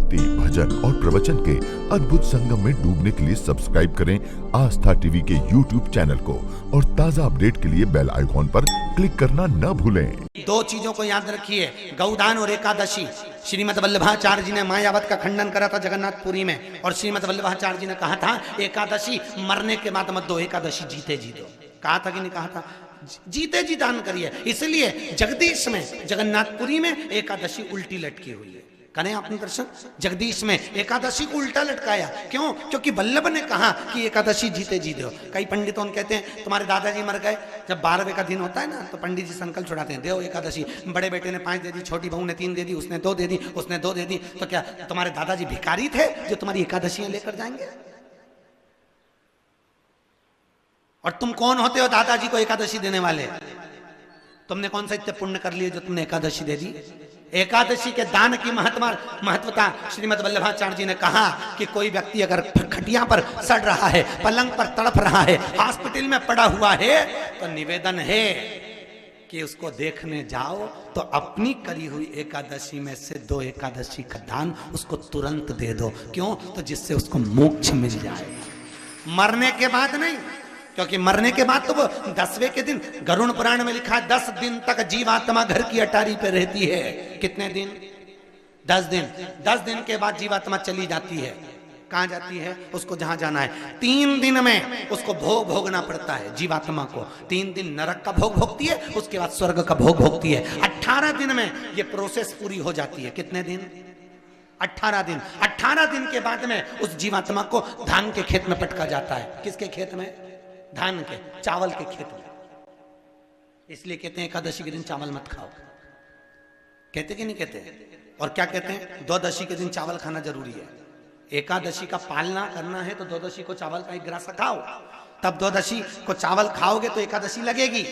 भक्ति, भजन और प्रवचन के अद्भुत संगम में डूबने के लिए सब्सक्राइब करें आस्था टीवी के YouTube चैनल को और ताज़ा अपडेट के लिए बेल आइकॉन पर क्लिक करना न भूलें। दो चीजों को याद रखिए, गौदान और एकादशी। श्रीमद् वल्लभाचार्य जी ने मायावत का खंडन करा था जगन्नाथपुरी में, और श्रीमद् वल्लभाचार्य जी ने कहा था एकादशी मरने के बाद मत दो, एकादशी जीते जी दो। कहा था कि नहीं कहा था? जीते जी दान करिए। इसलिए जगदीश में, जगन्नाथपुरी में एकादशी उल्टी लटकी हुई है। करें आपने दर्शन? जगदीश में एकादशी को उल्टा लटकाया। क्यों? क्योंकि वल्लभ ने कहा कि एकादशी जीते जी दो। कई पंडितों कहते हैं तुम्हारे दादाजी मर गए, जब 12वें का दिन होता है ना तो पंडित जी संकल्प छुड़ाते हैं, दो एकादशी। बड़े बेटे ने 5 दे दी, छोटी बहू ने 3 दे दी, उसने 2 दे दी, उसने 2 दे दी। तो क्या तुम्हारे दादाजी भिखारी थे जो तुम्हारी एकादशियां लेकर जाएंगे? और तुम कौन होते हो दादाजी को एकादशी देने वाले? तुमने कौन सा इतने पुण्य कर लिए जो तुमने एकादशी दे दी? एकादशी के दान की महत्वता श्रीमद् वल्लभाचार्य जी ने कहा कि कोई व्यक्ति अगर खटिया पर सड़ रहा है, पलंग पर तड़प रहा है, हॉस्पिटल में पड़ा हुआ है, तो निवेदन है कि उसको देखने जाओ तो अपनी करी हुई एकादशी में से 2 एकादशी का दान उसको तुरंत दे दो। क्यों? तो जिससे उसको मोक्ष मिल जाए, मरने के बाद नहीं। क्योंकि मरने के बाद तो वो 10वें के दिन, गरुड़ पुराण में लिखा है 10 दिन तक जीवात्मा घर की अटारी पे रहती है। कितने दिन? 10 दिन। 10 दिन के बाद जीवात्मा चली जाती है। कहां जाती है? उसको जहां जाना है। 3 दिन में उसको भोग भोगना पड़ता है जीवात्मा को। 3 दिन नरक का भोग भोगती है, उसके बाद स्वर्ग का भोग भोगती है। 18 दिन में ये प्रोसेस पूरी हो जाती है। कितने दिन? 18 दिन। 18 दिन के बाद में उस जीवात्मा को धान के खेत में पटका जाता है। किसके खेत में? धान के, चावल के खेत में। इसलिए कहते हैं एकादशी के दिन चावल मत खाओ। कहते कि नहीं कहते? और क्या कहते हैं? द्वादशी के दिन चावल खाना जरूरी है। एकादशी का पालना करना है तो द्वादशी को चावल का 1 गिरास खाओ, तब द्वादशी को चावल खाओगे तो एकादशी लगेगी।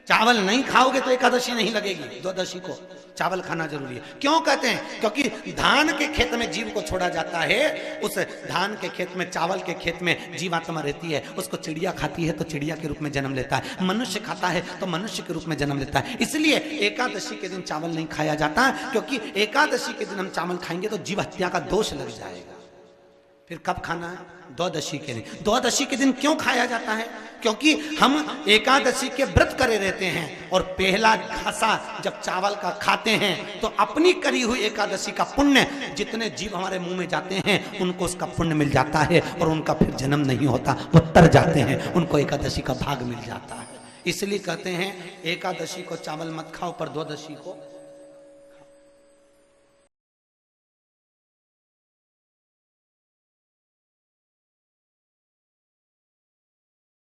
चावल नहीं खाओगे तो एकादशी नहीं लगेगी। द्वादशी को चावल खाना जरूरी है। क्यों कहते हैं? क्योंकि धान के खेत में जीव को छोड़ा जाता है, उस धान के खेत में, चावल के खेत में जीवात्मा रहती है। उसको चिड़िया खाती है तो चिड़िया के रूप में जन्म लेता है, मनुष्य खाता है तो मनुष्य के रूप में जन्म लेता है। इसलिए एकादशी के दिन चावल नहीं खाया जाता, क्योंकि एकादशी के दिन हम चावल खाएंगे तो जीव हत्या का दोष लग जाएगा। फिर कब खाना है? द्वादशी के दिन। द्वादशी के दिन क्यों खाया जाता है? क्योंकि हम एकादशी के व्रत करे रहते हैं, और पहला घासा जब चावल का खाते हैं तो अपनी करी हुई एकादशी का पुण्य, जितने जीव हमारे मुंह में जाते हैं उनको उसका पुण्य मिल जाता है, और उनका फिर जन्म नहीं होता, वो तर जाते हैं, उनको एकादशी का भाग मिल जाता है। इसलिए कहते हैं एकादशी को चावल मत खाओ, पर द्वादशी को